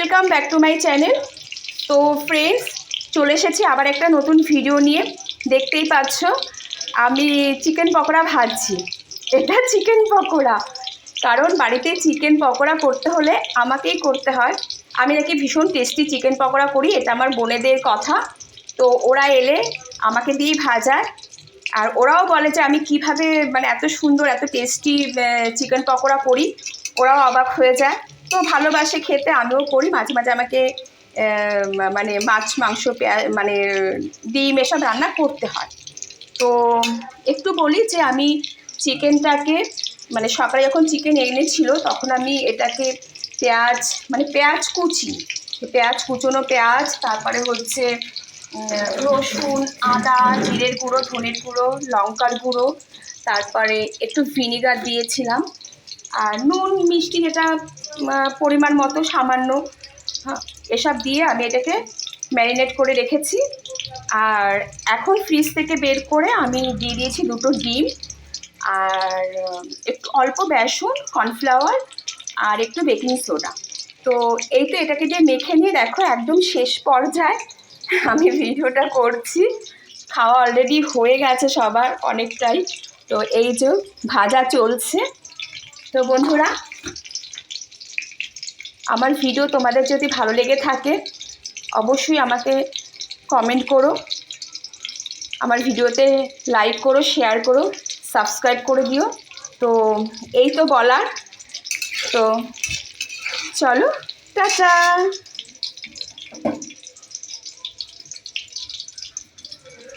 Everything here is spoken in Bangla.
Welcome back to my channel. তো ফ্রেন্ডস, চলে এসেছি আবার একটা নতুন ভিডিও নিয়ে। দেখতেই পাচ্ছ আমি চিকেন পকোড়া ভাজছি। এটা চিকেন পকোড়া, কারণ বাড়িতে চিকেন পকোড়া করতে হলে আমাকেই করতে হয়। আমি নাকি ভীষণ টেস্টি চিকেন পকোড়া করি, এটা আমার বোনেদের কথা। তো ওরা এলে আমাকে দিয়েই ভাজায়, আর ওরাও বলে যে আমি কিভাবে মানে এত সুন্দর এত টেস্টি চিকেন পকোড়া করি। ওরাও অবাক হয়ে যায়। তো ভালোবাসে খেতে, আমিও করি। মাঝে মাঝে আমাকে মানে মাছ মাংস মানে ডিম এসব রান্না করতে হয়। তো একটু বলি যে আমি চিকেনটাকে মানে সকালে যখন চিকেন এনেছিল তখন আমি এটাকে পেঁয়াজ কুচোনো পেঁয়াজ, তারপরে হচ্ছে রসুন, আদা, জিরের গুঁড়ো, ধনের গুঁড়ো, লঙ্কার গুঁড়ো, তারপরে একটু ভিনিগার দিয়েছিলাম, আর নুন মিষ্টি যেটা পরিমাণ মতো সামান্য, এসব দিয়ে আমি এটাকে ম্যারিনেট করে রেখেছি। আর এখন ফ্রিজ থেকে বের করে আমি দিয়ে দিয়েছি 2টো ডিম, আর একটু অল্প বেসন, কর্নফ্লাওয়ার, আর একটু বেকিং সোডা। তো এই তো এটাকে দিয়ে মেখে নিয়ে দেখো একদম শেষ পর্যায়ে আমি ভিডিওটা করছি। খাওয়া অলরেডি হয়ে গেছে সবার অনেকটাই। তো এই যে ভাজা চলছে। তো বন্ধুরা, আমার ভিডিও তোমাদের যদি ভালো লেগে থাকে অবশ্যই আমাকে কমেন্ট করো, আমার ভিডিওতে লাইক করো, শেয়ার করো, সাবস্ক্রাইব করে দিও। তো এই তো বলার। তো চলো, টাটা।